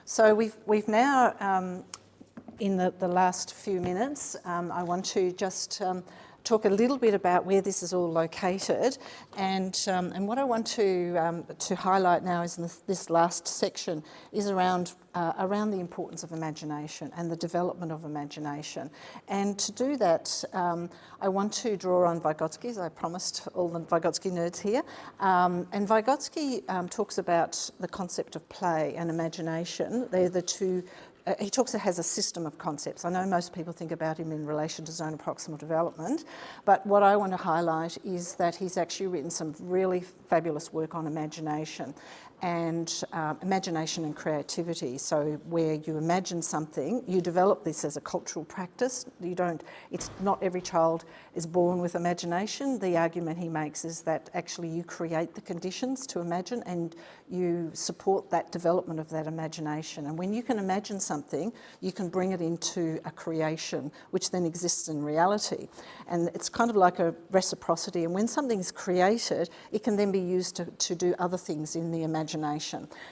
So we've now, in the last few minutes, I want to just talk a little bit about where this is all located, and what I want to highlight now is in this last section is around the importance of imagination and the development of imagination. And to do that, I want to draw on Vygotsky, as I promised all the Vygotsky nerds here. And Vygotsky talks about the concept of play and imagination. They're the two. He has a system of concepts. I know most people think about him in relation to zone of proximal development, but what I want to highlight is that he's actually written some really fabulous work on imagination and imagination and creativity. So where you imagine something, you develop this as a cultural practice. It's not every child is born with imagination. The argument he makes is that actually you create the conditions to imagine and you support that development of that imagination. And when you can imagine something, you can bring it into a creation, which then exists in reality. And it's kind of like a reciprocity. And when something's created, it can then be used to do other things in the imagination.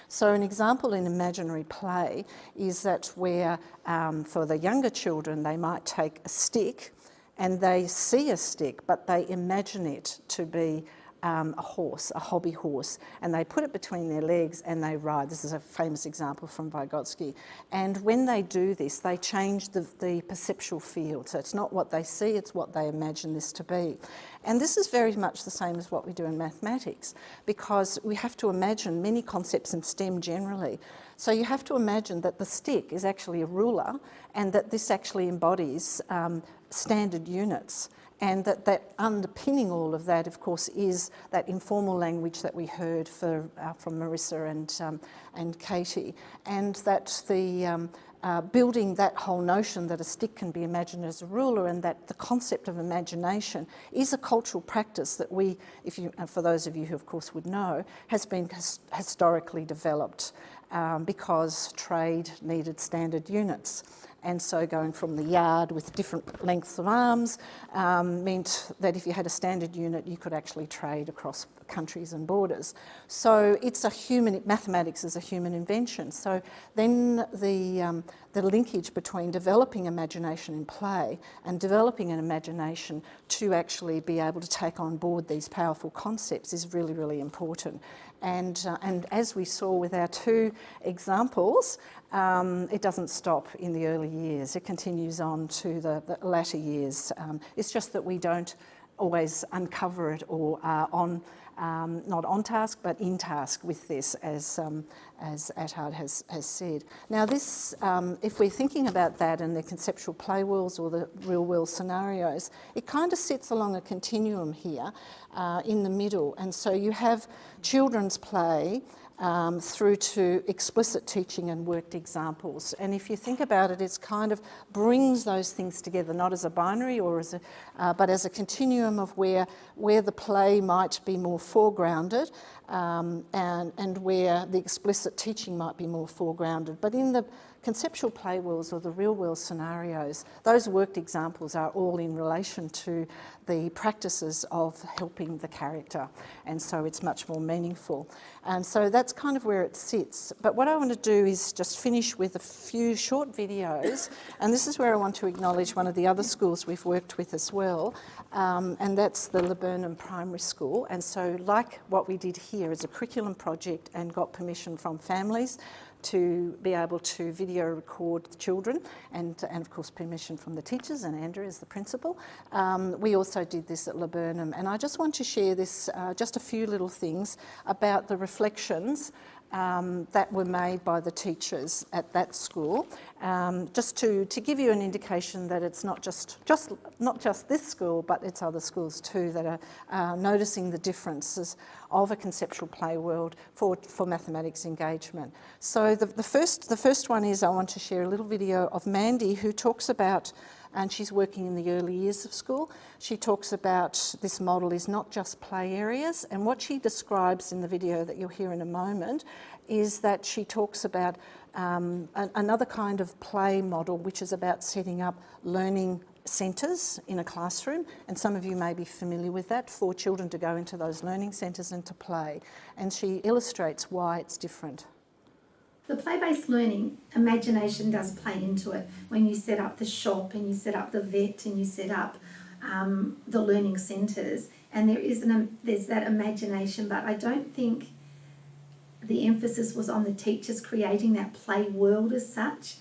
So an example in imaginary play is that where, for the younger children, they might take a stick and they see a stick, but they imagine it to be a horse, a hobby horse, and they put it between their legs and they ride. This is a famous example from Vygotsky. And when they do this, they change the perceptual field. So it's not what they see, it's what they imagine this to be. And this is very much the same as what we do in mathematics, because we have to imagine many concepts in STEM generally. So you have to imagine that the stick is actually a ruler and that this actually embodies standard units. And that underpinning all of that, of course, is that informal language that we heard from Marissa and Katie, and that the building that whole notion that a stick can be imagined as a ruler, and that the concept of imagination is a cultural practice that we, for those of you who of course would know, has been historically developed because trade needed standard units. And so going from the yard with different lengths of arms meant that if you had a standard unit, you could actually trade across countries and borders. So it's mathematics is a human invention. So then the linkage between developing imagination in play and developing an imagination to actually be able to take on board these powerful concepts is really, really important. And as we saw with our two examples, it doesn't stop in the early years. It continues on to the latter years. It's just that we don't always uncover it or are not on task, but in task with this, as Attard has said. Now this, if we're thinking about that and the conceptual PlayWorlds or the real-world scenarios, it kind of sits along a continuum here in the middle. And so you have children's play through to explicit teaching and worked examples. And if you think about it, it's kind of brings those things together, not as a binary or as but as a continuum of where the play might be more foregrounded and where the explicit teaching might be more foregrounded. But in the conceptual PlayWorlds or the real-world scenarios, those worked examples are all in relation to the practices of helping the character, and so it's much more meaningful. And so that's kind of where it sits. But what I want to do is just finish with a few short videos, and this is where I want to acknowledge one of the other schools we've worked with as well, and that's the Laburnum Primary School. And so like what we did here is a curriculum project and got permission from families to be able to video record the children and of course permission from the teachers and Andrew as the principal. We also did this at Laburnum, and I just want to share this, just a few little things about the reflections that were made by the teachers at that school, just to give you an indication that it's not just this school, but it's other schools too that are noticing the differences of a conceptual play world for mathematics engagement. So the first one is I want to share a little video of Mandy, who talks about, and she's working in the early years of school. She talks about this model is not just play areas, and what she describes in the video that you'll hear in a moment is that she talks about another kind of play model, which is about setting up learning centres in a classroom, and some of you may be familiar with that, for children to go into those learning centres and to play. And she illustrates why it's different. The play-based learning, imagination does play into it. When you set up the shop and you set up the vet and you set up the learning centres, and there's that imagination, but I don't think the emphasis was on the teachers creating that play world as such.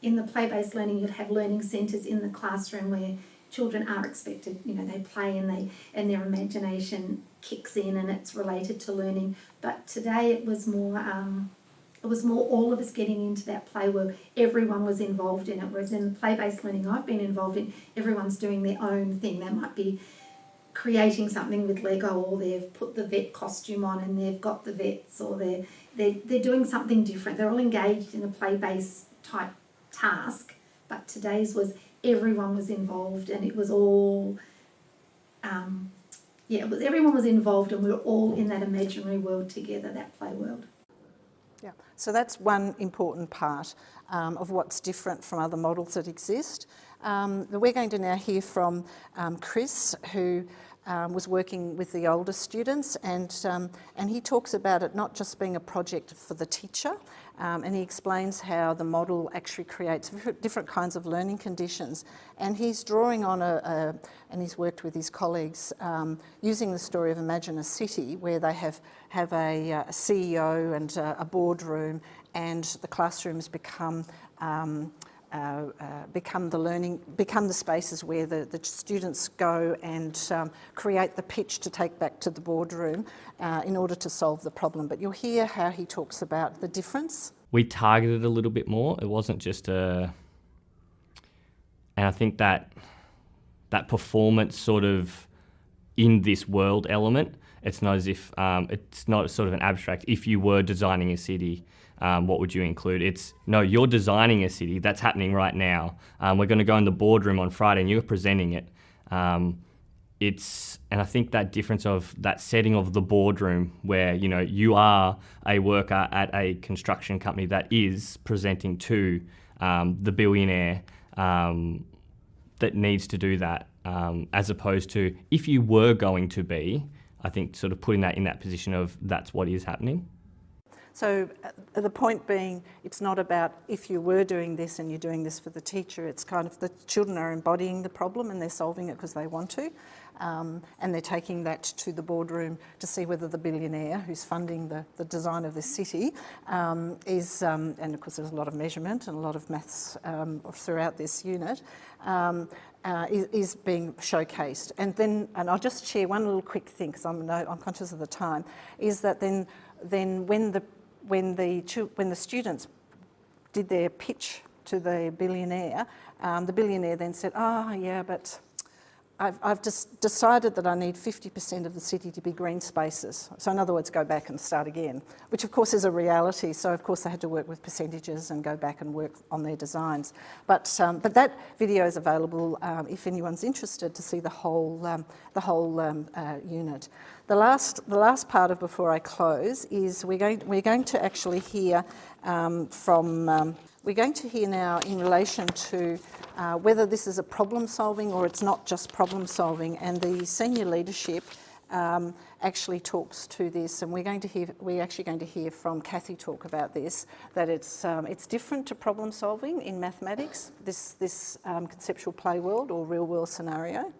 In the play-based learning, you'd have learning centres in the classroom where children are expected, they play and their imagination kicks in and it's related to learning. But today it was more all of us getting into that play world. Everyone was involved in it, whereas in the play-based learning I've been involved in, everyone's doing their own thing. They might be creating something with Lego, or they've put the vet costume on and they've got the vets, or they're doing something different. They're all engaged in a play-based type task, but today's was everyone was involved, and it was all everyone was involved, and we were all in that imaginary world together, that play world. Yeah, so that's one important part of what's different from other models that exist. We're going to now hear from Chris, who was working with the older students, and he talks about it not just being a project for the teacher, and he explains how the model actually creates different kinds of learning conditions. And he's drawing on and he's worked with his colleagues using the story of Imagine a City, where they have a CEO and a boardroom, and the classrooms become the spaces where the students go and create the pitch to take back to the boardroom in order to solve the problem. But you'll hear how he talks about the difference. We targeted a little bit more. It wasn't just and I think that performance sort of in this world element, it's not as if, it's not sort of an abstract, if you were designing a city, what would you include? No, you're designing a city, that's happening right now. We're going to go in the boardroom on Friday and you're presenting it. And I think that difference of that setting of the boardroom where, you are a worker at a construction company that is presenting to the billionaire that needs to do that, as opposed to if you were going to be, I think sort of putting that in that position of that's what is happening. So the point being, it's not about if you were doing this and you're doing this for the teacher, it's kind of the children are embodying the problem and they're solving it because they want to. And they're taking that to the boardroom to see whether the billionaire who's funding the design of the city is, and of course there's a lot of measurement and a lot of maths throughout this unit, is being showcased. And I'll just share one little quick thing, because I'm conscious of the time, is that then when the students did their pitch to the billionaire then said, but I've just decided that I need 50% of the city to be green spaces. So in other words, go back and start again, which of course is a reality. So of course they had to work with percentages and go back and work on their designs. But that video is available if anyone's interested to see the whole unit. The last part of before I close is we're going to actually hear we're going to hear now in relation to whether this is a problem solving or it's not just problem solving, and the senior leadership actually talks to this, and we're actually going to hear from Kathy talk about this, that it's different to problem solving in mathematics, this conceptual play world or real world scenario.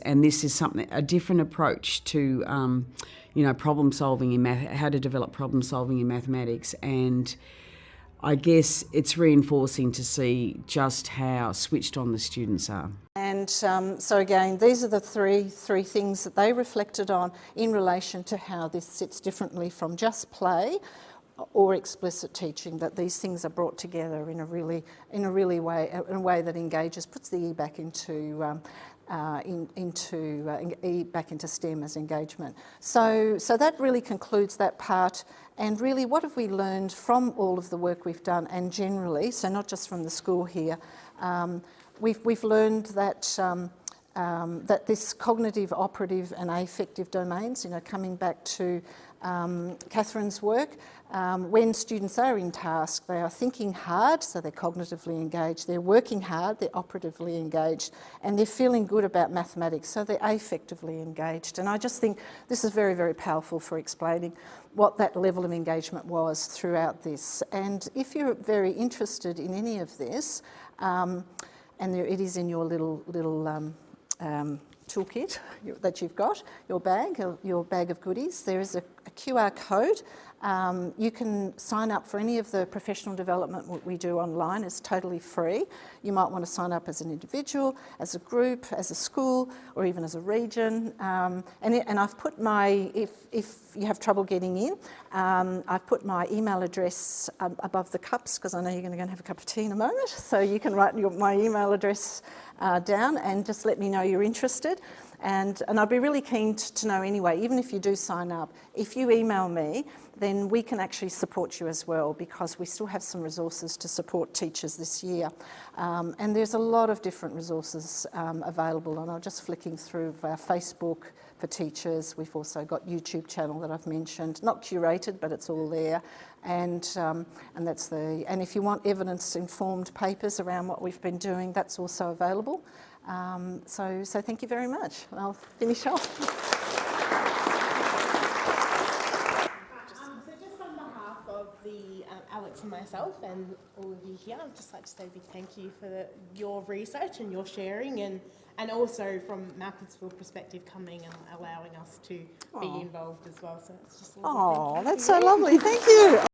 And this is a different approach to problem solving in how to develop problem solving in mathematics, and I guess it's reinforcing to see just how switched on the students are. And so again, these are the three things that they reflected on in relation to how this sits differently from just play or explicit teaching, that these things are brought together in a way that engages, puts the E back into back into STEM as engagement. So that really concludes that part. And really, what have we learned from all of the work we've done, and generally, so not just from the school here, we've learned that that this cognitive, operative and affective domains, coming back to Catherine's work. When students are in task, they are thinking hard, so they're cognitively engaged, they're working hard, they're operatively engaged, and they're feeling good about mathematics, so they're affectively engaged. And I just think this is very, very powerful for explaining what that level of engagement was throughout this. And if you're very interested in any of this, and it is in your little toolkit that you've got, your bag of goodies, there is a QR code. You can sign up for any of the professional development we do online. It's totally free. You might want to sign up as an individual, as a group, as a school, or even as a region. And I've put if you have trouble getting in, I've put my email address above the cups, because I know you're going to go and have a cup of tea in a moment. So you can write my email address down and just let me know you're interested. And I'd be really keen to know anyway, even if you do sign up, if you email me, then we can actually support you as well, because we still have some resources to support teachers this year. And there's a lot of different resources available, and I'm just flicking through our Facebook for teachers. We've also got YouTube channel that I've mentioned, not curated, but it's all there. And if you want evidence-informed papers around what we've been doing, that's also available. So thank you very much. I'll finish off. So just on behalf of Alex and myself and all of you here, I'd just like to say a big thank you for your research and your sharing, and also from Macclesfield perspective, coming and allowing us to be involved as well. So it's just a lovely thank you. Oh, that's so lovely. Thank you.